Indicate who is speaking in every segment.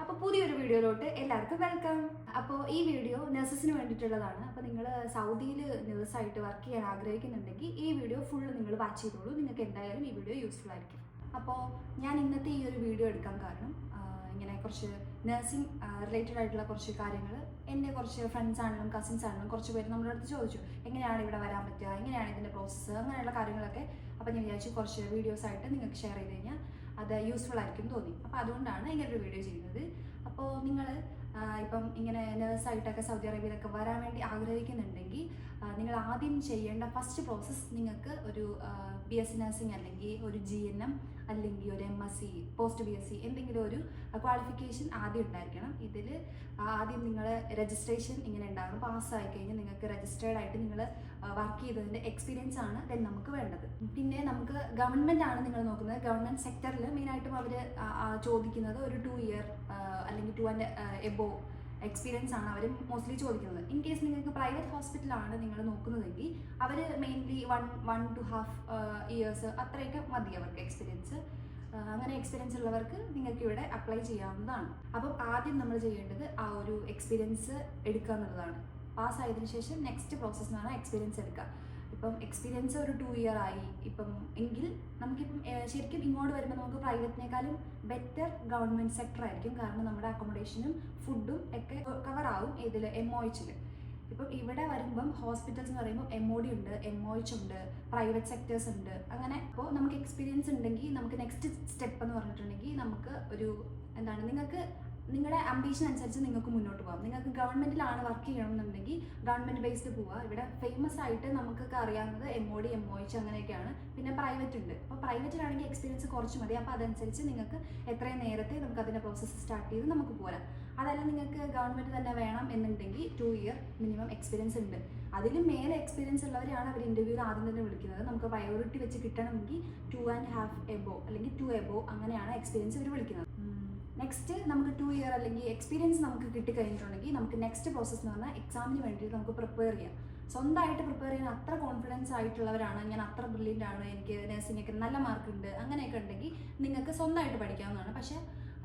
Speaker 1: അപ്പോൾ പുതിയൊരു വീഡിയോയിലോട്ട് എല്ലാവർക്കും വെൽക്കം. അപ്പോൾ ഈ വീഡിയോ നഴ്സസിന് വേണ്ടിയിട്ടുള്ളതാണ്. അപ്പോൾ നിങ്ങൾ സൗദിയിൽ നഴ്സായിട്ട് വർക്ക് ചെയ്യാൻ ആഗ്രഹിക്കുന്നുണ്ടെങ്കിൽ ഈ വീഡിയോ ഫുള്ള് നിങ്ങൾ വാച്ച് ചെയ്തോളൂ. നിങ്ങൾക്ക് എന്തായാലും ഈ വീഡിയോ യൂസ്ഫുൾ ആയിരിക്കും. അപ്പോൾ ഞാൻ ഇന്നത്തെ ഈ ഒരു വീഡിയോ എടുക്കാൻ കാരണം ഇങ്ങനെ കുറച്ച് നഴ്സിംഗ് റിലേറ്റഡ് ആയിട്ടുള്ള കുറച്ച് കാര്യങ്ങൾ എൻ്റെ കുറച്ച് ഫ്രണ്ട്സ് ആണെങ്കിലും കസിൻസ് ആണെങ്കിലും കുറച്ച് പേര് നമ്മുടെ അടുത്ത് ചോദിച്ചു, എങ്ങനെയാണ് ഇവിടെ വരാൻ പറ്റുക, എങ്ങനെയാണ് ഇതിൻ്റെ പ്രോസസ്സ്, അങ്ങനെയുള്ള കാര്യങ്ങളൊക്കെ. അപ്പോൾ ഞാൻ വിചാരിച്ചു കുറച്ച് വീഡിയോസായിട്ട് നിങ്ങൾക്ക് ഷെയർ ചെയ്ത് കഴിഞ്ഞാൽ അത് യൂസ്ഫുൾ ആയിരിക്കും തോന്നി. അപ്പോൾ അതുകൊണ്ടാണ് ഇങ്ങനെ ഒരു വീഡിയോ ചെയ്യുന്നത്. അപ്പോൾ നിങ്ങൾ ഇപ്പം ഇങ്ങനെ നേഴ്സായിട്ടൊക്കെ സൗദി അറേബ്യയിലൊക്കെ വരാൻ വേണ്ടി ആഗ്രഹിക്കുന്നുണ്ടെങ്കിൽ നിങ്ങൾ ആദ്യം ചെയ്യേണ്ട ഫസ്റ്റ് പ്രോസസ്സ് നിങ്ങൾക്ക് ഒരു BSc നഴ്സിംഗ് അല്ലെങ്കിൽ ഒരു GNM അല്ലെങ്കിൽ ഒരു MSc പോസ്റ്റ് BSc എന്തെങ്കിലും ഒരു ക്വാളിഫിക്കേഷൻ ആദ്യം ഉണ്ടായിരിക്കണം. ഇതിൽ ആദ്യം നിങ്ങൾ രജിസ്ട്രേഷൻ ഇങ്ങനെ ഉണ്ടാകണം. പാസ്സായി കഴിഞ്ഞാൽ നിങ്ങൾക്ക് രജിസ്റ്റേർഡ് ആയിട്ട് നിങ്ങൾ വർക്ക് ചെയ്തതിൻ്റെ എക്സ്പീരിയൻസ് ആണ് ദെൻ നമുക്ക് വേണ്ടത്. പിന്നെ നമുക്ക് ഗവൺമെൻറ് ആണ് നിങ്ങൾ നോക്കുന്നത്. ഗവൺമെൻറ് സെക്ടറിൽ മെയിനായിട്ടും അവർ ചോദിക്കുന്നത് ഒരു 2 ഇയർ അല്ലെങ്കിൽ 2 and എബോ എക്സ്പീരിയൻസ് ആണ് അവർ മോസ്റ്റ്ലി ചോദിക്കുന്നത്. ഇൻ കേസ് നിങ്ങൾക്ക് പ്രൈവറ്റ് ഹോസ്പിറ്റലാണ് നിങ്ങൾ നോക്കുന്നതെങ്കിൽ അവർ മെയിൻലി 1 to half ഇയേഴ്സ് അത്രയൊക്കെ മതി അവർക്ക് എക്സ്പീരിയൻസ്. അങ്ങനെ എക്സ്പീരിയൻസ് ഉള്ളവർക്ക് നിങ്ങൾക്ക് ഇവിടെ അപ്ലൈ ചെയ്യാവുന്നതാണ്. അപ്പം ആദ്യം നമ്മൾ ചെയ്യേണ്ടത് ആ ഒരു എക്സ്പീരിയൻസ് എടുക്കുക എന്നുള്ളതാണ്. പാസ്സായതിനു ശേഷം നെക്സ്റ്റ് പ്രോസസ്സ് എന്ന് പറഞ്ഞാൽ എക്സ്പീരിയൻസ് എടുക്കുക. ഇപ്പം എക്സ്പീരിയൻസ് ഒരു 2 ഇയർ ആയി ഇപ്പം എങ്കിൽ നമുക്കിപ്പം ശരിക്കും ഇങ്ങോട്ട് വരുമ്പോൾ നമുക്ക് പ്രൈവറ്റിനേക്കാളും ബെറ്റർ ഗവൺമെൻറ് സെക്ടർ ആയിരിക്കും. കാരണം നമ്മുടെ അക്കോമഡേഷനും ഫുഡും ഒക്കെ കവർ ആവും ഇതിൽ MOH. ഇപ്പം ഇവിടെ വരുമ്പം ഹോസ്പിറ്റൽസ് എന്ന് പറയുമ്പോൾ MOD ഉണ്ട്, MOH ഉണ്ട്, പ്രൈവറ്റ് സെക്ടേഴ്സ് ഉണ്ട്. അങ്ങനെ അപ്പോൾ നമുക്ക് എക്സ്പീരിയൻസ് ഉണ്ടെങ്കിൽ നമുക്ക് നെക്സ്റ്റ് സ്റ്റെപ്പ് എന്ന് പറഞ്ഞിട്ടുണ്ടെങ്കിൽ നമുക്ക് ഒരു എന്താണ് നിങ്ങൾക്ക് നിങ്ങളുടെ അംബീഷൻ അനുസരിച്ച് നിങ്ങൾക്ക് മുന്നോട്ട് പോകാം. നിങ്ങൾക്ക് ഗവൺമെൻറ്റിലാണ് വർക്ക് ചെയ്യണമെന്നുണ്ടെങ്കിൽ ഗവൺമെൻറ് ബേസ്ഡ് പോവുക. ഇവിടെ ഫേമസ് ആയിട്ട് നമുക്കൊക്കെ അറിയാവുന്നത് MOD, MOH അങ്ങനെയൊക്കെയാണ്. പിന്നെ പ്രൈവറ്റ് ഉണ്ട്. അപ്പോൾ പ്രൈവറ്റിലാണെങ്കിൽ എക്സ്പീരിയൻസ് കുറച്ച് മതി. അപ്പോൾ അതനുസരിച്ച് നിങ്ങൾക്ക് എത്രയും നേരത്തെ നമുക്ക് അതിൻ്റെ പ്രോസസ്സ് സ്റ്റാർട്ട് ചെയ്ത് നമുക്ക് പോരാം. അതല്ല നിങ്ങൾക്ക് ഗവൺമെൻറ് തന്നെ വേണം എന്നുണ്ടെങ്കിൽ 2 ഇയർ മിനിമം എക്സ്പീരിയൻസ് ഉണ്ട്. അതിലും മേലെ എക്സ്പീരിയൻസ് ഉള്ളവരെയാണ് അവർ ഇൻ്റർവ്യൂവിൽ ആദ്യം തന്നെ വിളിക്കുന്നത്. നമുക്ക് പ്രയോറിറ്റി വെച്ച് കിട്ടണമെങ്കിൽ 2.5 എബോ അല്ലെങ്കിൽ 2 എബോ അങ്ങനെയാണ് എക്സ്പീരിയൻസ് ഇവർ വിളിക്കുന്നത്. നെക്സ്റ്റ് നമുക്ക് 2 ഇയർ അല്ലെങ്കിൽ എക്സ്പീരിയൻസ് നമുക്ക് കിട്ടിക്കഴിഞ്ഞിട്ടുണ്ടെങ്കിൽ നമുക്ക് നെക്സ്റ്റ് പ്രോസസ്സ് എന്ന് പറഞ്ഞാൽ എക്സാമിന് വേണ്ടിയിട്ട് നമുക്ക് പ്രിപ്പയർ ചെയ്യാം. സ്വന്തമായിട്ട് പ്രിപ്പയർ ചെയ്യാൻ അത്ര കോൺഫിഡൻസ് ആയിട്ടുള്ളവരാണ്, ഞാൻ അത്ര ബ്രില്യൻ്റ് ആണ്, എനിക്ക് നഴ്സിംഗ് ഒക്കെ നല്ല മാർക്കുണ്ട് അങ്ങനെയൊക്കെ ഉണ്ടെങ്കിൽ നിങ്ങൾക്ക് സ്വന്തമായിട്ട് പഠിക്കാവുന്നതാണ്. പക്ഷേ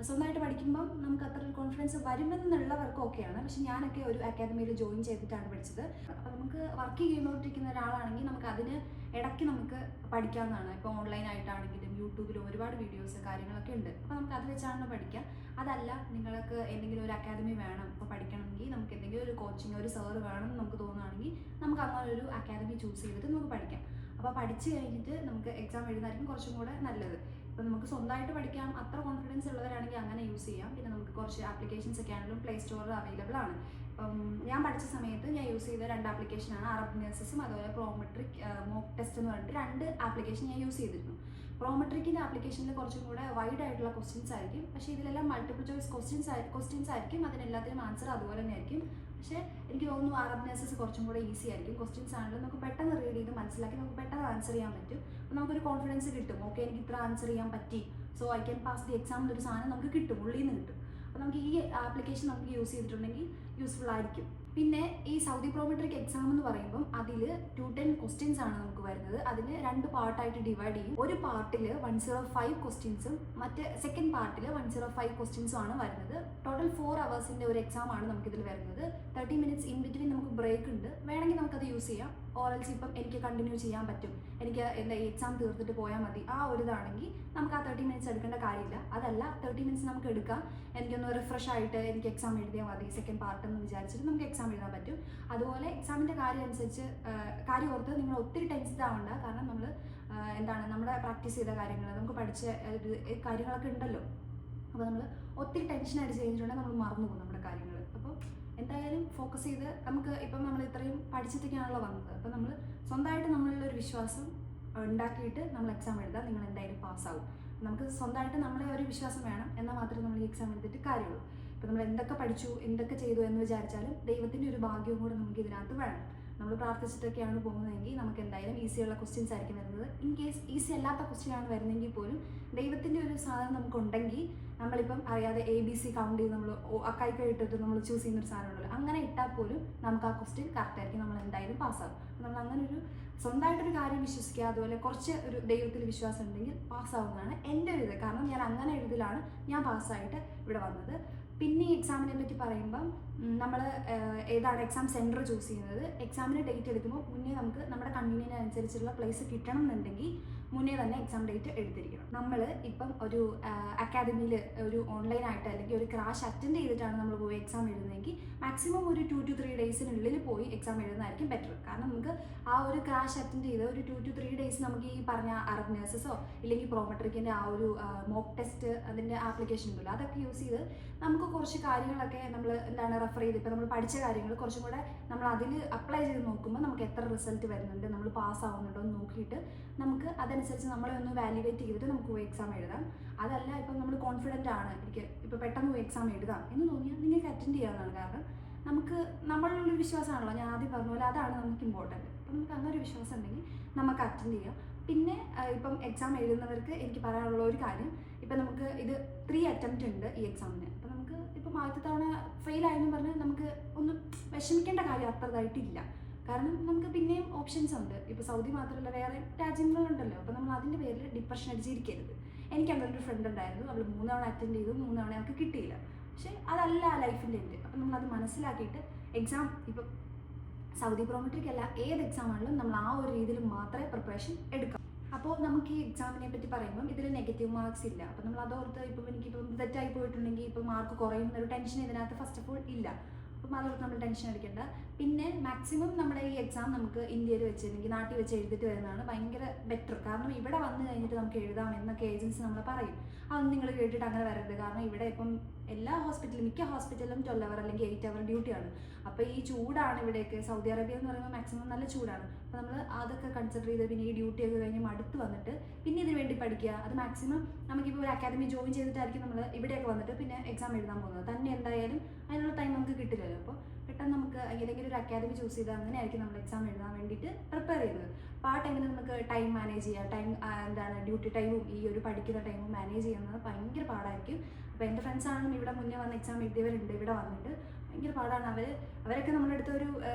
Speaker 1: സ്വന്തമായിട്ട് പഠിക്കുമ്പം നമുക്ക് അത്ര ഒരു കോൺഫിഡൻസ് വരുമെന്നുള്ളവർക്ക് ഓക്കെയാണ്. പക്ഷെ ഞാനൊക്കെ ഒരു അക്കാദമിയിൽ ജോയിൻ ചെയ്തിട്ടാണ് പഠിച്ചത്. അപ്പോൾ നമുക്ക് വർക്ക് ചെയ്തുകൊണ്ടിരിക്കുന്ന ഒരാളാണെങ്കിൽ നമുക്ക് അതിന് ഇടയ്ക്ക് നമുക്ക് പഠിക്കാവുന്നതാണ്. ഇപ്പോൾ ഓൺലൈനായിട്ടാണെങ്കിലും യൂട്യൂബിലും ഒരുപാട് വീഡിയോസ് കാര്യങ്ങളൊക്കെ ഉണ്ട്. അപ്പോൾ നമുക്ക് അത് വെച്ചാണ് പഠിക്കാം. അതല്ല നിങ്ങൾക്ക് എന്തെങ്കിലും ഒരു അക്കാദമി വേണം ഇപ്പോൾ പഠിക്കണമെങ്കിൽ, നമുക്ക് എന്തെങ്കിലും ഒരു കോച്ചിങ് ഒരു സാറ് വേണം എന്ന് നമുക്ക് തോന്നുകയാണെങ്കിൽ നമുക്ക് അങ്ങനെ ഒരു അക്കാദമി ചൂസ് ചെയ്തിട്ട് നമുക്ക് പഠിക്കാം. അപ്പോൾ പഠിച്ച് കഴിഞ്ഞിട്ട് നമുക്ക് എക്സാം എഴുതായിരിക്കും കുറച്ചും കൂടെ നല്ലത്. ഇപ്പം നമുക്ക് സ്വന്തമായിട്ട് പഠിക്കാം അത്ര കോൺഫിഡൻസ് ഉള്ളവരാണെങ്കിൽ അങ്ങനെ യൂസ് ചെയ്യാം. പിന്നെ നമുക്ക് കുറച്ച് ആപ്ലിക്കേഷൻസ് ഒക്കെ ആണെങ്കിലും പ്ലേ സ്റ്റോറിൽ അവൈലബിൾ ആണ്. ഇപ്പം ഞാൻ പഠിച്ച സമയത്ത് ഞാൻ യൂസ് ചെയ്ത 2 ആപ്ലിക്കേഷനാണ് അറബ് നഴ്സസും അതുപോലെ പ്രോമെട്രിക് മോക്ക് ടെസ്റ്റ് എന്ന് പറഞ്ഞിട്ട് 2 ആപ്ലിക്കേഷൻ ഞാൻ യൂസ് ചെയ്തിരുന്നു. പ്രോമെട്രിക്കിൻ്റെ ആപ്ലിക്കേഷനിൽ കുറച്ചും കൂടെ വൈഡ് ആയിട്ടുള്ള ക്വസ്റ്റ്യൻസ് ആയിരിക്കും. പക്ഷേ ഇതിലെല്ലാം മൾട്ടിപ്പിൾ ചോയ്സ് ക്വസ്റ്റ്യൻസ് ആയിരിക്കും. അതിനെല്ലാത്തിനും ആൻസർ അതുപോലെ തന്നെ ആയിരിക്കും. പക്ഷേ എനിക്ക് തോന്നുന്നു അറബ് നഴ്സസ് കുറച്ചും കൂടെ ഈസി ആയിരിക്കും. ക്വസ്റ്റ്യൻസ് ആണെങ്കിലും നമുക്ക് പെട്ടെന്ന് റീഡ് ചെയ്ത് മനസ്സിലാക്കി നമുക്ക് പെട്ടെന്ന് ആൻസർ ചെയ്യാൻ പറ്റും. അപ്പോൾ നമുക്കൊരു കോൺഫിഡൻസ് കിട്ടും. ഓക്കെ, എനിക്ക് ഇത്ര ആൻസർ ചെയ്യാൻ പറ്റി, so I can pass the exam എന്നൊരു സാധനം നമുക്ക് കിട്ടും, ഉള്ളിൽ നിന്ന് കിട്ടും. അപ്പോൾ നമുക്ക് ഈ ആപ്ലിക്കേഷൻ നമുക്ക് യൂസ് ചെയ്തിട്ടുണ്ടെങ്കിൽ യൂസ്ഫുൾ ആയിരിക്കും. പിന്നെ ഈ സൗദി പ്രോമെട്രിക് എക്സാം എന്ന് പറയുമ്പം അതിൽ 210 ക്വസ്റ്റ്യൻസ് ആണ് നമുക്ക് വരുന്നത്. അതിന് 2 പാർട്ടായിട്ട് ഡിവൈഡ് ചെയ്യും. ഒരു പാർട്ടിൽ 105 ക്വസ്റ്റ്യൻസും മറ്റ് സെക്കൻഡ് പാർട്ടിൽ 105 ക്വസ്റ്റ്യൻസും ആണ് വരുന്നത്. ടോട്ടൽ 4 അവേഴ്സിൻ്റെ ഒരു എക്സാം ആണ് നമുക്കിതിൽ വരുന്നത്. 30 മിനിറ്റ്സ് ഇൻ ബിറ്റ്വീൻ നമുക്ക് ബ്രേക്ക് ഉണ്ട്. വേണമെങ്കിൽ നമുക്കത് യൂസ് ചെയ്യാം. ഓറൽസ് ഇപ്പം എനിക്ക് കണ്ടിന്യൂ ചെയ്യാൻ പറ്റും, എനിക്ക് എന്താ എക്സാം തീർത്തിട്ട് പോയാൽ മതി, ആ ഒരു ഇതാണെങ്കിൽ നമുക്ക് ആ 30 മിനിറ്റ്സ് എടുക്കേണ്ട കാര്യമില്ല. അതല്ല 30 മിനിറ്റ്സ് നമുക്ക് എടുക്കാം, എനിക്കൊന്ന് റിഫ്രഷ് ആയിട്ട് എനിക്ക് എക്സാം എഴുതിയാൽ മതി സെക്കൻഡ് പാർട്ട് എന്ന് വിചാരിച്ചിട്ട് നമുക്ക് എക്സാം എഴുതാൻ പറ്റും. അതുപോലെ എക്സാമിൻ്റെ കാര്യം അനുസരിച്ച് കാര്യം ഓർത്ത് നിങ്ങൾ ഒത്തിരി ടെൻസ്ഡ് ആവണ്ട. കാരണം നമ്മൾ എന്താണ് നമ്മുടെ പ്രാക്ടീസ് ചെയ്ത കാര്യങ്ങൾ നമുക്ക് പഠിച്ച കാര്യങ്ങളൊക്കെ ഉണ്ടല്ലോ. അപ്പോൾ നമ്മൾ ഒത്തിരി ടെൻഷൻ അടിച്ച് കഴിഞ്ഞിട്ടുണ്ടെങ്കിൽ നമ്മൾ മറന്നു പോകും നമ്മുടെ കാര്യങ്ങൾ. അപ്പോൾ എന്തായാലും ഫോക്കസ് ചെയ്ത് നമുക്ക് ഇപ്പം നമ്മൾ ഇത്രയും പഠിച്ചിട്ടൊക്കെയാണല്ലോ വന്നത്. അപ്പോൾ നമ്മൾ സ്വന്തമായിട്ട് നമ്മളുള്ളൊരു വിശ്വാസം ഉണ്ടാക്കിയിട്ട് നമ്മൾ എക്സാം എഴുതാം. നിങ്ങൾ എന്തായാലും പാസ്സാവും. നമുക്ക് സ്വന്തമായിട്ട് നമ്മളെ ഒരു വിശ്വാസം വേണം. എന്നാൽ മാത്രമേ നമ്മൾ ഈ എക്സാം എഴുതിയിട്ട് കാര്യമുള്ളൂ. ഇപ്പോൾ നമ്മൾ എന്തൊക്കെ പഠിച്ചു എന്തൊക്കെ ചെയ്തു എന്ന് വിചാരിച്ചാലും ദൈവത്തിൻ്റെ ഒരു ഭാഗ്യവും കൂടെ നമുക്ക് ഇതിനകത്ത് വേണം. നമ്മൾ പ്രാർത്ഥിച്ചിട്ടൊക്കെയാണ് പോകുന്നതെങ്കിൽ നമുക്ക് എന്തായാലും ഈസിയുള്ള ക്വസ്റ്റ്യൻസ് ആയിരിക്കും വരുന്നത്. ഇൻ കേസ് ഈസി അല്ലാത്ത ക്വസ്റ്റ്യൻ ആണ് വരുന്നതെങ്കിൽ പോലും ദൈവത്തിൻ്റെ ഒരു സാധനം നമുക്കുണ്ടെങ്കിൽ നമ്മളിപ്പം അറിയാതെ ABC കൗണ്ട് ചെയ്ത് നമ്മൾ കൈ ഇട്ടിട്ട് നമ്മൾ ചൂസ് ചെയ്യുന്നൊരു സാധനം ഉണ്ടല്ലോ, അങ്ങനെ ഇട്ടാൽ പോലും നമുക്ക് ആ ക്വസ്റ്റ്യൻ കറക്റ്റ് ആയിരിക്കും, നമ്മൾ എന്തായാലും പാസ്സാകും. നമ്മൾ അങ്ങനെ ഒരു സ്വന്തമായിട്ടൊരു കാര്യം വിശ്വസിക്കുക, അതുപോലെ കുറച്ച് ഒരു ദൈവത്തിൽ വിശ്വാസം ഉണ്ടെങ്കിൽ പാസ്സാവുന്നതാണ് എൻ്റെ ഒരു ഇത്. കാരണം ഞാൻ അങ്ങനെ എഴുതിലാണ് ഞാൻ പാസ്സായിട്ട് ഇവിടെ വന്നത്. പിന്നെ ഈ എക്സാമിനെ പറ്റി പറയുമ്പം നമ്മൾ ഏതാണ് എക്സാം സെൻറ്റർ ചൂസ് ചെയ്യുന്നത്, എക്സാമിന് ഡേറ്റ് എടുക്കുമ്പോൾ മുന്നേ നമുക്ക് നമ്മുടെ കൺവീനിയൻ്റ് അനുസരിച്ചുള്ള പ്ലേസ് കിട്ടണം എന്നുണ്ടെങ്കിൽ മുന്നേ തന്നെ എക്സാം ഡേറ്റ് എടുത്തിരിക്കണം. നമ്മൾ ഇപ്പം ഒരു അക്കാദമിയിൽ ഒരു ഓൺലൈനായിട്ട് അല്ലെങ്കിൽ ഒരു ക്രാഷ് അറ്റൻഡ് ചെയ്തിട്ടാണ് നമ്മൾ പോയി എക്സാം എഴുതുന്നതെങ്കിൽ മാക്സിമം ഒരു 2 to 3 ഡേയ്സിനുള്ളിൽ പോയി എക്സാം എഴുതുന്നതായിരിക്കും ബെറ്റർ. കാരണം നമുക്ക് ആ ഒരു ക്രാഷ് അറ്റൻഡ് ചെയ്ത് ഒരു 2 to 3 ഡേയ്സ് നമുക്ക് ഈ പറഞ്ഞ അറബ് നഴ്സസോ ഇല്ലെങ്കിൽ പ്രോമെട്രിക്കിൻ്റെ ആ ഒരു മോക്ക് ടെസ്റ്റ് അതിൻ്റെ ആപ്ലിക്കേഷൻ ഉണ്ടല്ലോ, അതൊക്കെ യൂസ് ചെയ്ത് നമുക്ക് കുറച്ച് കാര്യങ്ങളൊക്കെ നമ്മൾ എന്താണ് റെഫർ ചെയ്ത് ഇപ്പോൾ നമ്മൾ പഠിച്ച കാര്യങ്ങൾ കുറച്ചും കൂടെ നമ്മൾ അതിൽ അപ്ലൈ ചെയ്ത് നോക്കുമ്പോൾ നമുക്ക് എത്ര റിസൾട്ട് വരുന്നുണ്ട്, നമ്മൾ പാസ് ആവുന്നുണ്ടോ എന്ന് നോക്കിയിട്ട് നമുക്ക് അതനുസരിച്ച് നമ്മളെ ഒന്ന് വാല്യുവേറ്റ് ചെയ്തിട്ട് നമുക്ക് പോയി എക്സാം എഴുതാം. അതല്ല ഇപ്പം നമ്മൾ കോൺഫിഡൻ്റ് ആണ്, എനിക്ക് ഇപ്പോൾ പെട്ടെന്ന് പോയി എക്സാം എഴുതാം എന്ന് തോന്നിയാൽ നിങ്ങൾക്ക് അറ്റൻഡ് ചെയ്യാവുന്നതാണ്. കാരണം നമുക്ക് നമ്മളുള്ളൊരു വിശ്വാസമാണല്ലോ, ഞാൻ ആദ്യം പറഞ്ഞ പോലെ അതാണ് നമുക്ക് ഇമ്പോർട്ടൻറ്റ്. അപ്പം നമുക്ക് അങ്ങനെ ഒരു വിശ്വാസം ഉണ്ടെങ്കിൽ നമുക്ക് അറ്റൻഡ് ചെയ്യാം. പിന്നെ ഇപ്പം എക്സാം എഴുതുന്നവർക്ക് എനിക്ക് പറയാനുള്ള ഒരു കാര്യം, ഇപ്പം നമുക്ക് ഇത് 3 അറ്റംപ്റ്റ് ഉണ്ട് ഈ എക്സാമിന്. അപ്പം നമുക്ക് ഇപ്പം ആദ്യത്തെ തവണ ഫെയിൽ ആയെന്ന് പറഞ്ഞാൽ നമുക്ക് ഒന്നും വിഷമിക്കേണ്ട കാര്യം അത്രതായിട്ടില്ല. കാരണം നമുക്ക് പിന്നെയും ഓപ്ഷൻസ് ഉണ്ട്. ഇപ്പോൾ സൗദി മാത്രമല്ല വേറെ രാജ്യങ്ങളുണ്ടല്ലോ. അപ്പോൾ നമ്മൾ അതിൻ്റെ പേരിൽ ഡിപ്രഷൻ അടിച്ചിരിക്കരുത്. എനിക്ക് അങ്ങനെ ഒരു ഫ്രണ്ട് ഉണ്ടായിരുന്നു, അവൾ 3 തവണ അറ്റൻഡ് ചെയ്തു, 3 തവണ അവൾക്ക് കിട്ടിയില്ല. പക്ഷേ അതല്ല ലൈഫിൻ്റെ എൻ്റെ. അപ്പം നമ്മളത് മനസ്സിലാക്കിയിട്ട് എക്സാം ഇപ്പം സൗദി പ്രോമെട്രിക് അല്ല ഏത് എക്സാം ആണെങ്കിലും നമ്മൾ ആ ഒരു രീതിയിൽ മാത്രമേ പ്രിപ്പറേഷൻ എടുക്കാം. അപ്പോൾ നമുക്ക് ഈ എക്സാമിനെ പറ്റി പറയുമ്പം ഇതിൽ നെഗറ്റീവ് മാർക്സ് ഇല്ല. അപ്പോൾ നമ്മൾ അതോർത്ത് ഇപ്പം എനിക്കിപ്പം തെറ്റായി പോയിട്ടുണ്ടെങ്കിൽ ഇപ്പോൾ മാർക്ക് കുറയുന്നൊരു ടെൻഷൻ ഇതിനകത്ത് ഫസ്റ്റ് ഓഫ് ഓൾ ഇല്ല. അപ്പം അതോർത്ത് നമ്മൾ ടെൻഷൻ അടിക്കേണ്ട. പിന്നെ മാക്സിമം നമ്മുടെ ഈ എക്സാം നമുക്ക് ഇന്ത്യയിൽ വെച്ച് അല്ലെങ്കിൽ നാട്ടിൽ വെച്ച് എഴുതിയിട്ട് വരുന്നതാണ് ഭയങ്കര ബെറ്റർ. കാരണം ഇവിടെ വന്നു കഴിഞ്ഞിട്ട് നമുക്ക് എഴുതാം എന്നൊക്കെ ഏജൻസി നമ്മൾ പറയും. അതൊന്നും നിങ്ങൾ കേട്ടിട്ട് അങ്ങനെ വരരുത്. കാരണം ഇവിടെ ഇപ്പം എല്ലാ ഹോസ്പിറ്റലും മിക്ക ഹോസ്പിറ്റലിലും 12 hour അല്ലെങ്കിൽ 8 hour ഡ്യൂട്ടിയാണ്. അപ്പോൾ ഈ ചൂടാണ് ഇവിടെയൊക്കെ. സൗദി അറേബ്യ എന്ന് പറയുമ്പോൾ മാക്സിമം നല്ല ചൂടാണ്. അപ്പോൾ നമ്മൾ അതൊക്കെ കൺസിഡർ ചെയ്ത് പിന്നെ ഈ ഡ്യൂട്ടി ഒക്കെ കഴിഞ്ഞ് അടുത്ത് വന്നിട്ട് പിന്നെ ഇതിന് വേണ്ടി പഠിക്കുക. അത് മാക്സിമം നമുക്കിപ്പോൾ ഒരു അക്കാദമി ജോയിൻ ചെയ്തിട്ടായിരിക്കും നമ്മൾ ഇവിടെയൊക്കെ വന്നിട്ട് പിന്നെ എക്സാം എഴുതാൻ പോകുന്നത്. തന്നെ എന്തായാലും അതിനുള്ള ടൈം നമുക്ക് കിട്ടില്ലല്ലോ. അപ്പോൾ പെട്ടെന്ന് നമുക്ക് ഏതെങ്കിലും ഒരു അക്കാദമി ചൂസ് ചെയ്താൽ അങ്ങനെയായിരിക്കും നമ്മൾ എക്സാം എഴുതാൻ വേണ്ടിയിട്ട് പ്രിപ്പയർ ചെയ്തത്. അപ്പോൾ ആ ടൈമിൽ നമുക്ക് ടൈം മാനേജ് ചെയ്യുക, എന്താണ് ഡ്യൂട്ടി ടൈമും ഈ ഒരു പഠിക്കുന്ന ടൈമും മാനേജ് ചെയ്യുന്നത് ഭയങ്കര പാടായിരിക്കും. അപ്പോൾ എൻ്റെ ഫ്രണ്ട്സ് ആണെങ്കിലും ഇവിടെ മുന്നേ വന്ന് എക്സാം എഴുതിയവരുണ്ട്, ഇവിടെ വന്നിട്ട് ഭയങ്കര പാടാണ്. അവരൊക്കെ നമ്മുടെ അടുത്ത് ഒരു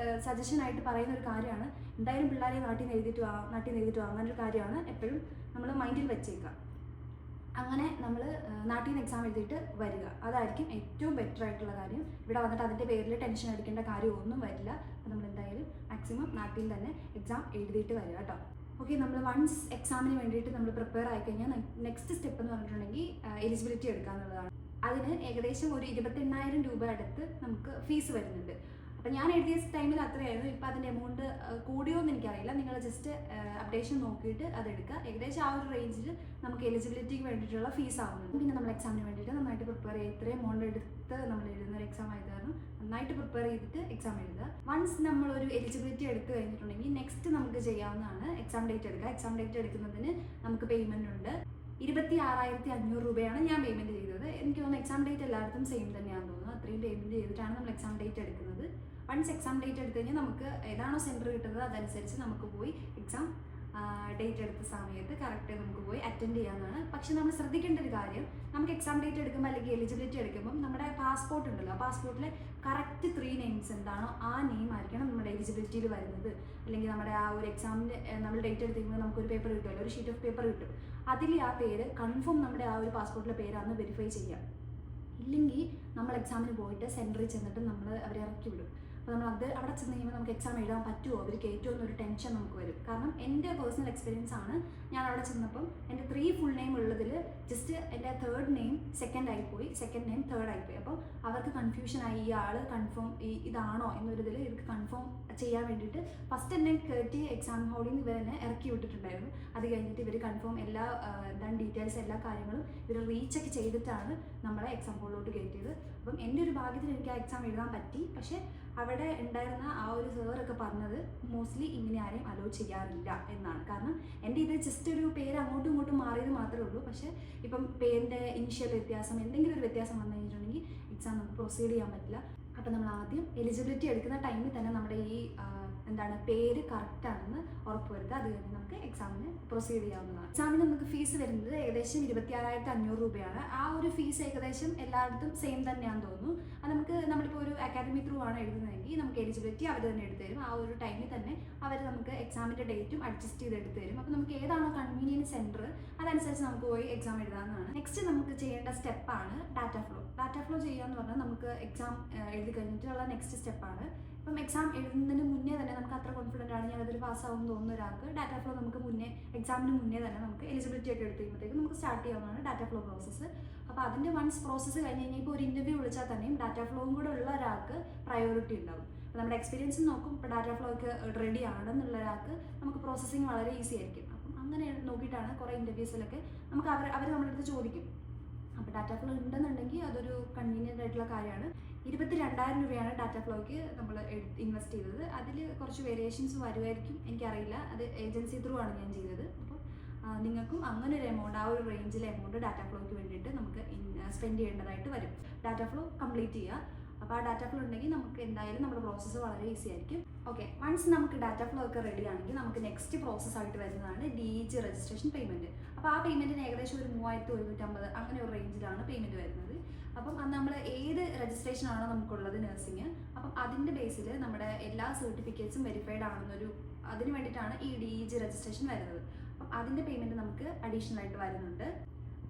Speaker 1: സജഷനായിട്ട് പറയുന്ന ഒരു കാര്യമാണ്, എന്തായാലും പിള്ളേരെ നാട്ടിൽ നിന്ന് എഴുതിയിട്ട് വാ അങ്ങനെ ഒരു കാര്യമാണ് എപ്പോഴും നമ്മൾ മൈൻഡിൽ വെച്ചേക്കുക. അങ്ങനെ നമ്മൾ നാട്ടിൽ നിന്ന് എക്സാം എഴുതിയിട്ട് വരിക, അതായിരിക്കും ഏറ്റവും ബെറ്റർ ആയിട്ടുള്ള കാര്യം. ഇവിടെ വന്നിട്ട് അതിൻ്റെ പേരിൽ ടെൻഷൻ അടിക്കേണ്ട കാര്യമൊന്നും വരില്ല. അപ്പോൾ നമ്മൾ എന്തായാലും മാക്സിമം നാട്ടിൽ തന്നെ എക്സാം എഴുതിയിട്ട് വരിക കേട്ടോ. ഓക്കെ, നമ്മൾ വൺസ് എക്സാമിന് വേണ്ടിയിട്ട് നമ്മൾ പ്രിപ്പയർ ആയിക്കഴിഞ്ഞാൽ നെക്സ്റ്റ് സ്റ്റെപ്പ് എന്ന് പറഞ്ഞിട്ടുണ്ടെങ്കിൽ എലിജിബിലിറ്റി എടുക്കുക എന്നുള്ളതാണ്. അതിന് ഏകദേശം ഒരു 28,000 രൂപ അടുത്ത് നമുക്ക് ഫീസ് വരുന്നുണ്ട്. അപ്പം ഞാൻ എഴുതിയ ടൈമിൽ അത്രയായിരുന്നു. ഇപ്പം അതിൻ്റെ എമൗണ്ട് കൂടിയോ എന്ന് എനിക്കറിയില്ല. നിങ്ങൾ ജസ്റ്റ് അപ്ഡേഷൻ നോക്കിയിട്ട് അതെടുക്കുക. ഏകദേശം ആ ഒരു റേഞ്ചിൽ നമുക്ക് എലിജിബിലിറ്റിക്ക് വേണ്ടിയിട്ടുള്ള ഫീസ് ആവുന്നുണ്ട്. പിന്നെ നമ്മൾ എക്സാമിന് വേണ്ടിയിട്ട് നന്നായിട്ട് പ്രിപ്പയർ ചെയ്യുക. ഇത്രയും എമൗണ്ട് എടുത്ത് നമ്മൾ എഴുതുന്ന ഒരു എക്സാം ആയത് കാരണം നന്നായിട്ട് പ്രിപ്പയർ ചെയ്തിട്ട് എക്സാം എഴുതുക. വൺസ് നമ്മളൊരു എലിജിബിലിറ്റി എടുത്തു കഴിഞ്ഞിട്ടുണ്ടെങ്കിൽ നെക്സ്റ്റ് നമുക്ക് ചെയ്യാവുന്നതാണ് എക്സാം ഡേറ്റ് എടുക്കുക. എക്സാം ഡേറ്റ് എടുക്കുന്നതിന് നമുക്ക് പേയ്മെൻ്റ് ഉണ്ട്. 26,500 രൂപയാണ് ഞാൻ പേയ്മെൻറ്റ് ചെയ്തത്. എനിക്ക് തോന്നുന്നു എക്സാം ഡേറ്റ് എല്ലായിടത്തും സെയിം തന്നെയാണെന്ന് തോന്നുന്നു. അത്രയും പേയ്മെൻറ്റ് ചെയ്തിട്ടാണ് നമ്മൾ എക്സാം ഡേറ്റ് എടുക്കുന്നത്. വൺസ് എക്സാം ഡേറ്റ് എടുത്തു കഴിഞ്ഞാൽ നമുക്ക് ഏതാണോ സെൻറ്റർ കിട്ടുന്നത് അതനുസരിച്ച് നമുക്ക് പോയി എക്സാം ഡേറ്റ് എടുത്ത സമയത്ത് കറക്റ്റ് നമുക്ക് പോയി അറ്റൻഡ് ചെയ്യാവുന്നതാണ്. പക്ഷെ നമ്മൾ ശ്രദ്ധിക്കേണ്ട ഒരു കാര്യം, നമുക്ക് എക്സാം ഡേറ്റ് എടുക്കുമ്പോൾ അല്ലെങ്കിൽ എലിജിബിലിറ്റി എടുക്കുമ്പോൾ നമ്മുടെ പാസ്പോർട്ട് ഉണ്ടല്ലോ, ആ പാസ്പോർട്ടിലെ കറക്റ്റ് 3 names എന്താണോ ആ നെയിം ആയിരിക്കണം നമ്മുടെ എലിജിബിലിറ്റിയിൽ വരുന്നത്. അല്ലെങ്കിൽ നമ്മുടെ ആ ഒരു എക്സാമിൻ്റെ നമ്മൾ ഡേറ്റ് എടുത്തിരിക്കുമ്പോൾ നമുക്കൊരു പേപ്പർ കിട്ടുമല്ലോ, ഒരു ഷീറ്റ് ഓഫ് പേപ്പർ കിട്ടും. അതിൽ ആ പേര് കൺഫേം നമ്മുടെ ആ ഒരു പാസ്പോർട്ടിലെ പേരാണെന്ന് വെരിഫൈ ചെയ്യാം. ഇല്ലെങ്കിൽ നമ്മൾ എക്സാമിന് പോയിട്ട് സെൻറ്ററിൽ ചെന്നിട്ട് നമ്മൾ അവരെ ഇറക്കി വിടും. അപ്പോൾ നമ്മൾ അവിടെ ചെന്ന് കഴിയുമ്പോൾ നമുക്ക് എക്സാം എഴുതാൻ പറ്റുമോ, അവർ കയറ്റുമോ എന്നൊരു ടെൻഷൻ നമുക്ക് വരും. കാരണം എൻ്റെ പേഴ്സണൽ എക്സ്പീരിയൻസ് ആണ്. ഞാൻ അവിടെ ചെന്നപ്പം എൻ്റെ 3 full name ഉള്ളതിൽ ജസ്റ്റ് എൻ്റെ 3rd name second ആയിപ്പോയി, 2nd name 3rd ആയിപ്പോയി. അപ്പോൾ അവർക്ക് കൺഫ്യൂഷനായി, ഈ ആൾ കൺഫേം ഇതാണോ എന്നൊരിതിൽ ഇവർക്ക് കൺഫേം ചെയ്യാൻ വേണ്ടിയിട്ട് ഫസ്റ്റ് എന്നെ കയറ്റി എക്സാം ഹോളിൽ നിന്ന് ഇവർ എന്നെ ഇറക്കി വിട്ടിട്ടുണ്ടായിരുന്നു. അത് കഴിഞ്ഞിട്ട് ഇവർ കൺഫേം എല്ലാ ഡീറ്റെയിൽസ് എല്ലാ കാര്യങ്ങളും ഇവർ റീചെക്ക് ചെയ്തിട്ടാണ് നമ്മളെ എക്സാം ഹോളിലോട്ട് കയറ്റിയത്. അപ്പം എൻ്റെ ഒരു ഭാഗ്യത്തിൽ എനിക്ക് ആ എക്സാം എഴുതാൻ പറ്റി. പക്ഷേ അവിടെ ഉണ്ടായിരുന്ന ആ ഒരു സാറൊക്കെ പറഞ്ഞത് മോസ്റ്റ്ലി ഇങ്ങനെ ആരെയും അലോ ചെയ്യാറില്ല എന്നാണ്. കാരണം എൻ്റെ ഇത് ജസ്റ്റ് ഒരു പേര് അങ്ങോട്ടും ഇങ്ങോട്ടും മാറിയത് മാത്രമേ ഉള്ളൂ. പക്ഷേ ഇപ്പം പേരിൻ്റെ ഇനിഷ്യൽ വ്യത്യാസം എന്തെങ്കിലും ഒരു വ്യത്യാസം വന്നു കഴിഞ്ഞിട്ടുണ്ടെങ്കിൽ എക്സാം നമുക്ക് പ്രൊസീഡ് ചെയ്യാൻ പറ്റില്ല. അപ്പോൾ നമ്മൾ ആദ്യം എലിജിബിലിറ്റി എടുക്കുന്ന ടൈമിൽ തന്നെ നമ്മുടെ ഈ പേര് കറക്റ്റ് ആണെന്ന് ഉറപ്പുവരുത്തുക. അത് കഴിഞ്ഞ് നമുക്ക് എക്സാമിന് പ്രൊസീഡ് ചെയ്യാവുന്നതാണ്. എക്സാമിന് നമുക്ക് ഫീസ് വരുന്നത് ഏകദേശം 26,500 രൂപയാണ്. ആ ഒരു ഫീസ് ഏകദേശം എല്ലായിടത്തും സെയിം തന്നെയാണെന്ന് തോന്നുന്നു. അത് നമ്മളിപ്പോൾ ഒരു അക്കാദമി ത്രൂ ആണ് എഴുതുന്നതെങ്കിൽ നമുക്ക് എലിജിബിലിറ്റി അവർ തന്നെ എടുത്തു തരും. ആ ഒരു ടൈമിൽ തന്നെ അവർ നമുക്ക് എക്സാമിൻ്റെ ഡേറ്റും അഡ്ജസ്റ്റ് ചെയ്ത് എടുത്തു തരും. അപ്പോൾ നമുക്ക് ഏതാണോ കൺവീനിയൻറ്റ് സെൻറ്റർ അതനുസരിച്ച് നമുക്ക് പോയി എക്സാം എഴുതാവുന്നതാണ്. നെക്സ്റ്റ് നമുക്ക് ചെയ്യേണ്ട സ്റ്റെപ്പാണ് ഡാറ്റ ഫ്ലോ. ഡാറ്റ ഫ്ലോ ചെയ്യാന്ന് പറഞ്ഞാൽ നമുക്ക് എക്സാം എഴുതി കഴിഞ്ഞിട്ടുള്ള നെക്സ്റ്റ് സ്റ്റെപ്പാണ്. ഇപ്പം എക്സാം എഴുതുന്നതിന് മുന്നേ തന്നെ നമുക്ക് അത്ര കോൺഫിഡൻ്റ് ആണ് ഞാനതൊരു പാസ്സാവും തോന്നുന്ന ഒരാൾക്ക് ഡാറ്റ ഫ്ലോ നമുക്ക് എക്സാമിന് മുന്നേ തന്നെ നമുക്ക് എലിജിബിലിറ്റി ഒക്കെ എടുത്ത് കഴിയുമ്പോഴത്തേക്കും നമുക്ക് സ്റ്റാർട്ട് ചെയ്യാവുന്നതാണ് ഡാറ്റ ഫ്ലോ പ്രോസസ്സ്. അപ്പോൾ അതിൻ്റെ വൺസ് പ്രോസസ്സ് കഴിഞ്ഞ് കഴിഞ്ഞാൽ ഇപ്പോൾ ഒരു ഇൻ്റർവ്യൂ വിളിച്ചാൽ തന്നെയും ഡാറ്റ ഫ്ലോയും കൂടെ ഉള്ള ഒരാൾക്ക് പ്രയോറിറ്റി ഉണ്ടാവും. അപ്പോൾ നമ്മുടെ എക്സ്പീരിയൻസ് നോക്കും. ഇപ്പോൾ ഡാറ്റ ഫ്ലോ ഒക്കെ റെഡി ആണെന്നുള്ള ഒരാൾക്ക് നമുക്ക് പ്രോസസ്സിങ് വളരെ ഈസി ആയിരിക്കും. അപ്പം അങ്ങനെ നോക്കിയിട്ടാണ് കുറേ ഇൻ്റർവ്യൂസിലൊക്കെ നമുക്ക് അവർ നമ്മുടെ അടുത്ത് ചോദിക്കും. അപ്പോൾ ഡാറ്റ ഫ്ലോ ഉണ്ടെന്നുണ്ടെങ്കിൽ അതൊരു കൺവീനിയൻ്റ് ആയിട്ടുള്ള കാര്യമാണ്. 22,000 രൂപയാണ് ഡാറ്റ ഫ്ലോയ്ക്ക് നമ്മൾ ഇൻവെസ്റ്റ് ചെയ്തത്. അതിൽ കുറച്ച് വേരിയേഷൻസ് വരുമായിരിക്കും, എനിക്കറിയില്ല. അത് ഏജൻസി ത്രൂ ആണ് ഞാൻ ചെയ്തത്. അപ്പോൾ നിങ്ങൾക്കും അങ്ങനെ ഒരു എമൗണ്ട്, ആ ഒരു റേഞ്ചിലെ എമൗണ്ട് ഡാറ്റ ഫ്ലോയ്ക്ക് വേണ്ടിയിട്ട് നമുക്ക് സ്പെൻഡ് ചെയ്യേണ്ടതായിട്ട് വരും. ഡാറ്റ ഫ്ലോ കംപ്ലീറ്റ് ചെയ്യുക. അപ്പോൾ ആ ഡാറ്റ ഫ്ലോ ഉണ്ടെങ്കിൽ നമുക്ക് എന്തായാലും നമ്മുടെ പ്രോസസ്സ് വളരെ ഈസി ആയിരിക്കും. ഓക്കെ, വൺസ് നമുക്ക് ഡാറ്റ ഫ്ലോ ഒക്കെ റെഡി ആണെങ്കിൽ നമുക്ക് നെക്സ്റ്റ് പ്രോസസ്സായിട്ട് വരുന്നതാണ് DEG രജിസ്ട്രേഷൻ പേയ്മെൻറ്റ്. അപ്പോൾ ആ പേയ്മെൻറ്റിന് ഏകദേശം ഒരു 3,150 അങ്ങനെ ഒരു റേഞ്ചിലാണ് പേയ്മെൻറ്റ് വരുന്നത്. അപ്പം അത് നമ്മൾ ഏത് രജിസ്ട്രേഷൻ ആണോ നമുക്കുള്ളത് നഴ്സിംഗ്, അപ്പം അതിൻ്റെ ബേസിൽ നമ്മുടെ എല്ലാ സർട്ടിഫിക്കറ്റ്സും വെരിഫൈഡ് ആണെന്നൊരു അതിന് വേണ്ടിയിട്ടാണ് ഈ DEG രജിസ്ട്രേഷൻ വരുന്നത്. അപ്പം അതിൻ്റെ പേയ്മെൻറ്റ് നമുക്ക് അഡീഷണൽ ആയിട്ട് വരുന്നുണ്ട്.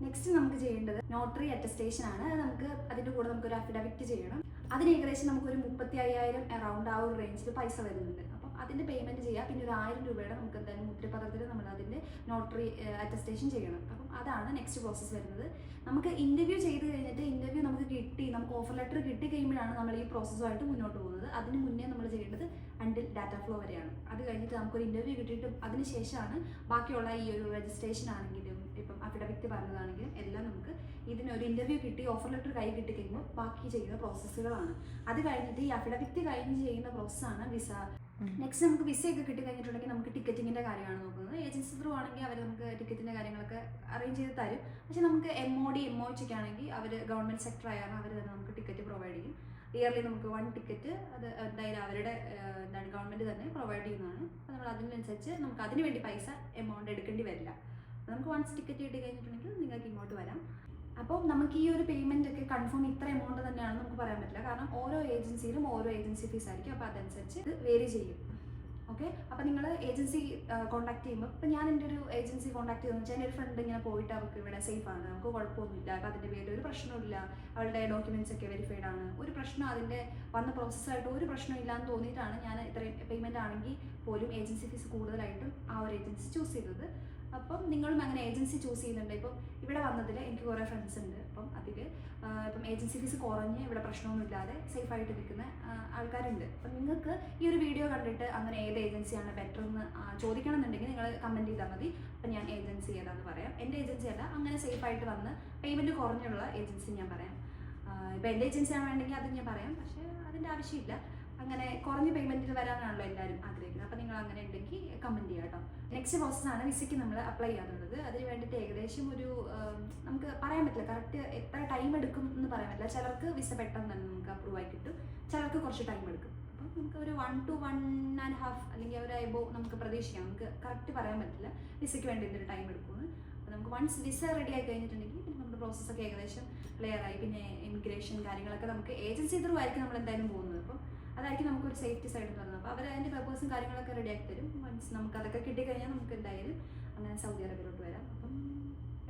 Speaker 1: നെക്സ്റ്റ് നമുക്ക് ചെയ്യേണ്ടത് നോട്ടറി അറ്റസ്റ്റേഷൻ ആണ്. നമുക്ക് അതിൻ്റെ കൂടെ നമുക്കൊരു അഫിഡവിറ്റ് ചെയ്യണം. അതിന് ഏകദേശം നമുക്കൊരു 35,000 അറൗണ്ട് ആ ഒരു റേഞ്ചിൽ പൈസ വരുന്നുണ്ട്. അപ്പം അതിൻ്റെ പേയ്മെൻറ്റ് ചെയ്യുക. പിന്നെ ഒരു 1,000 രൂപയുടെ നമുക്ക് എന്തായാലും മുദ്രപത്രത്തിൽ നമ്മൾ അതിൻ്റെ നോട്ടറി അറ്റസ്റ്റേഷൻ ചെയ്യണം. അപ്പം അതാണ് നെക്സ്റ്റ് പ്രോസസ്സ് വരുന്നത്. നമുക്ക് ഇൻ്റർവ്യൂ ചെയ്ത് കഴിഞ്ഞിട്ട് ഇൻ്റർവ്യൂ നമുക്ക് ഓഫർ ലെറ്റർ കിട്ടി കഴിയുമ്പോഴാണ് നമ്മൾ ഈ പ്രോസസ്സുമായിട്ട് മുന്നോട്ട് പോകുന്നത്. അതിന് മുന്നേ നമ്മൾ ചെയ്യേണ്ടത് അണ്ടിൽ ഡാറ്റ ഫ്ലോ വരെയാണ്. അത് കഴിഞ്ഞിട്ട് നമുക്കൊരു ഇൻ്റർവ്യൂ കിട്ടിയിട്ട് അതിന് ശേഷമാണ് ബാക്കിയുള്ള ഈ ഒരു രജിസ്ട്രേഷൻ ആണെങ്കിലും ഇപ്പം അഫിഡവിറ്റ് പറഞ്ഞതാണെങ്കിലും എല്ലാം നമുക്ക് ഇതിനൊരു ഇൻ്റർവ്യൂ കിട്ടി ഓഫർ ലെറ്റർ കൈ കിട്ടി കഴിയുമ്പോൾ ബാക്കി ചെയ്യുന്ന പ്രോസസ്സുകളാണ്. അത് കഴിഞ്ഞിട്ട് ഈ അഫിഡവിറ്റ് കഴിഞ്ഞ് ചെയ്യുന്ന പ്രോസസ്സാണ് വിസ. നെക്സ്റ്റ് നമുക്ക് വിസയൊക്കെ കിട്ടി കഴിഞ്ഞിട്ടുണ്ടെങ്കിൽ നമുക്ക് ടിക്കറ്റിങ്ങിൻ്റെ കാര്യമാണ് നോക്കുന്നത്. ഏജൻസി ത്രൂ ആണെങ്കിൽ അവർ നമുക്ക് ടിക്കറ്റിൻ്റെ കാര്യങ്ങളൊക്കെ അറേഞ്ച് ചെയ്ത് തരും. പക്ഷേ നമുക്ക് MOD MOH ഒക്കെ ആണെങ്കിൽ അവർ ഗവൺമെൻറ് സെക്ടർ ആയാണ് അവർ തന്നെ നമുക്ക് ടിക്കറ്റ് പ്രൊവൈഡ് ചെയ്യും. ഇയർലി നമുക്ക് 1 ടിക്കറ്റ് അത് എന്തായാലും അവരുടെ ഗവൺമെൻറ് തന്നെ പ്രൊവൈഡ് ചെയ്യുന്നതാണ്. അപ്പോൾ നമ്മൾ അതിനനുസരിച്ച് നമുക്ക് അതിന് വേണ്ടി പൈസ എമൗണ്ട് എടുക്കേണ്ടി വരില്ല. നമുക്ക് വൺസ് ടിക്കറ്റ് കിട്ടി കഴിഞ്ഞിട്ടുണ്ടെങ്കിൽ നിങ്ങൾക്ക് ഇങ്ങോട്ട് വരാം. അപ്പോൾ നമുക്ക് ഈ ഒരു പേയ്മെൻ്റ് ഒക്കെ കൺഫേം ഇത്ര എമൗണ്ട് തന്നെയാണെന്ന് നമുക്ക് പറയാൻ പറ്റില്ല. കാരണം ഓരോ ഏജൻസിയിലും ഓരോ ഏജൻസി ഫീസ് ആയിരിക്കും. അപ്പോൾ അതനുസരിച്ച് ഇത് വേരി ചെയ്യും. ഓക്കെ, അപ്പോൾ നിങ്ങൾ ഏജൻസി കോൺടാക്ട് ചെയ്യുമ്പോൾ ഇപ്പോൾ ഞാൻ എൻ്റെ ഒരു ഏജൻസി കോൺടാക്ട് ചെയ്തെന്ന് വെച്ചാൽ എൻ്റെ ഒരു ഫ്രണ്ട് ഇങ്ങനെ പോയിട്ട് അവർക്ക് ഇവിടെ സേഫ് ആണ്, നമുക്ക് കുഴപ്പമൊന്നുമില്ല, അപ്പോൾ അതിൻ്റെ പേരിൽ ഒരു പ്രശ്നമില്ല, അവളുടെ ഡോക്യുമെൻറ്റ്സ് ഒക്കെ വെരിഫൈഡ് ആണ്, ഒരു പ്രശ്നം അതിൻ്റെ വന്ന പ്രോസസ്സായിട്ട് ഒരു പ്രശ്നം ഇല്ലാന്ന് തോന്നിയിട്ടാണ് ഞാൻ ഇത്രയും പേയ്മെൻ്റ് ആണെങ്കിൽ പോലും ഏജൻസി ഫീസ് കൂടുതലായിട്ടും ആ ഒരു ഏജൻസി ചൂസ് ചെയ്തത്. അപ്പം നിങ്ങളും അങ്ങനെ ഏജൻസി ചൂസ് ചെയ്യുന്നുണ്ട്. ഇപ്പം ഇവിടെ വന്നതിൽ എനിക്ക് കുറേ ഫ്രണ്ട്സ് ഉണ്ട്. അപ്പം അതിൽ ഇപ്പം ഏജൻസി ഫീസ് കുറഞ്ഞ് ഇവിടെ പ്രശ്നമൊന്നുമില്ലാതെ സേഫായിട്ട് നിൽക്കുന്ന ആൾക്കാരുണ്ട്. അപ്പം നിങ്ങൾക്ക് ഈ ഒരു വീഡിയോ കണ്ടിട്ട് അങ്ങനെ ഏത് ഏജൻസിയാണ് ബെറ്റർ എന്ന് ചോദിക്കണമെന്നുണ്ടെങ്കിൽ നിങ്ങൾ കമൻറ്റ് ചെയ്താൽ മതി. അപ്പം ഞാൻ ഏജൻസി ഏതാണെന്ന് പറയാം. എൻ്റെ ഏജൻസി അല്ല, അങ്ങനെ സേഫായിട്ട് വന്ന് പേയ്മെൻറ്റ് കുറഞ്ഞുള്ള ഏജൻസി ഞാൻ പറയാം. ഇപ്പോൾ എൻ്റെ ഏജൻസിയാണ് വേണമെങ്കിൽ അത് ഞാൻ പറയാം. പക്ഷേ അതിൻ്റെ ആവശ്യമില്ല. അങ്ങനെ കുറഞ്ഞ പേയ്മെൻറ്റിൽ വരാനാണല്ലോ എല്ലാവരും ആഗ്രഹിക്കുന്നത്. അപ്പോൾ നിങ്ങൾ അങ്ങനെ ഉണ്ടെങ്കിൽ കമൻറ്റ് ചെയ്യാം കേട്ടോ. നെക്സ്റ്റ് പ്രോസസ്സാണ് വിസയ്ക്ക് നമ്മൾ അപ്ലൈ ചെയ്യാനുള്ളത്. അതിന് വേണ്ടിയിട്ട് ഏകദേശം ഒരു നമുക്ക് പറയാൻ പറ്റില്ല കറക്റ്റ് എത്ര ടൈം എടുക്കും എന്ന് പറയാൻ പറ്റില്ല. ചിലർക്ക് വിസ പെട്ടെന്ന് തന്നെ നമുക്ക് അപ്രൂവ് ആയി കിട്ടും, ചിലർക്ക് കുറച്ച് ടൈം എടുക്കും. അപ്പം നമുക്ക് ഒരു 1 to 1.5 അല്ലെങ്കിൽ ഒരു എബോവ് നമുക്ക് പ്രതീക്ഷിക്കാം. നമുക്ക് കറക്റ്റ് പറയാൻ പറ്റില്ല വിസയ്ക്ക് വേണ്ടി എന്തൊരു ടൈം എടുക്കുമെന്ന്. അപ്പോൾ നമുക്ക് വൺസ് വിസ റെഡി ആയി കഴിഞ്ഞിട്ടുണ്ടെങ്കിൽ പിന്നെ നമ്മുടെ പ്രോസസ്സൊക്കെ ഏകദേശം ക്ലിയർ ആയി. പിന്നെ ഇമിഗ്രേഷൻ കാര്യങ്ങളൊക്കെ നമുക്ക് ഏജൻസി ത്രൂ ആയിരിക്കും നമ്മൾ എന്തായാലും പോകുന്നത്. അപ്പം അതായിരിക്കും നമുക്കൊരു സേഫ്റ്റി സൈഡ് എന്ന് പറയുന്നത്. അപ്പോൾ അവർ അതിൻ്റെ പേപ്പേഴ്സും കാര്യങ്ങളൊക്കെ റെഡി ആക്കി തരും. മീൻസ് നമുക്ക് അതൊക്കെ കിട്ടിക്കഴിഞ്ഞാൽ നമുക്ക് എന്തായാലും അങ്ങനെ സൗദി അറേബ്യയിലോട്ട് വരാം. അപ്പം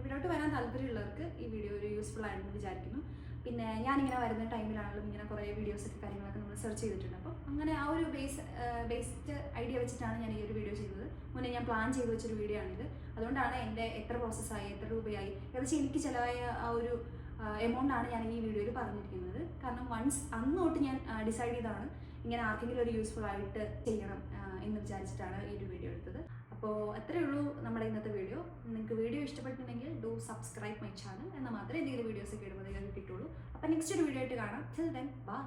Speaker 1: ഇവിടോട്ട് വരാൻ താല്പര്യമുള്ളവർക്ക് ഈ വീഡിയോ ഒരു യൂസ്ഫുൾ ആണെന്ന് വിചാരിക്കുന്നു. പിന്നെ ഞാനിങ്ങനെ വരുന്ന ടൈമിലാണെങ്കിലും ഇങ്ങനെ കുറേ വീഡിയോസൊക്കെ കാര്യങ്ങളൊക്കെ നമ്മൾ സെർച്ച് ചെയ്തിട്ടുണ്ട്. അപ്പോൾ അങ്ങനെ ആ ഒരു ബേസ്ഡ് ഐഡിയ വെച്ചിട്ടാണ് ഞാൻ ഈ ഒരു വീഡിയോ ചെയ്തത്. മുന്നേ ഞാൻ പ്ലാൻ ചെയ്ത് വെച്ചൊരു വീഡിയോ ആണിത്. അതുകൊണ്ടാണ് എൻ്റെ എത്ര പ്രോസസ്സായി, എത്ര രൂപയായി, ഏകദേശം എനിക്ക് ചിലവായ ആ ഒരു എമൗണ്ടാണ് ഞാൻ ഈ വീഡിയോയിൽ പറഞ്ഞിരിക്കുന്നത്. കാരണം വൺസ് അന്ന് തൊട്ട് ഞാൻ ഡിസൈഡ് ചെയ്താണ് ഇങ്ങനെ ആർക്കെങ്കിലും ഒരു യൂസ്ഫുൾ ആയിട്ട് ചെയ്യണം എന്ന് വിചാരിച്ചിട്ടാണ് ഈ ഒരു വീഡിയോ എടുത്തത്. അപ്പോൾ അത്രയേ ഉള്ളൂ നമ്മുടെ ഇന്നത്തെ വീഡിയോ. നിങ്ങൾക്ക് വീഡിയോ ഇഷ്ടപ്പെട്ടിട്ടുണ്ടെങ്കിൽ ഡു സബ്സ്ക്രൈബ് മൈ ചാനൽ. എന്നാൽ മാത്രമേ എന്തെങ്കിലും വീഡിയോസൊക്കെ ഇടുമ്പോൾ നിങ്ങൾക്ക് കിട്ടുള്ളൂ. അപ്പോൾ നെക്സ്റ്റ് ഒരു വീഡിയോ ആയിട്ട് കാണാം. Till then bye.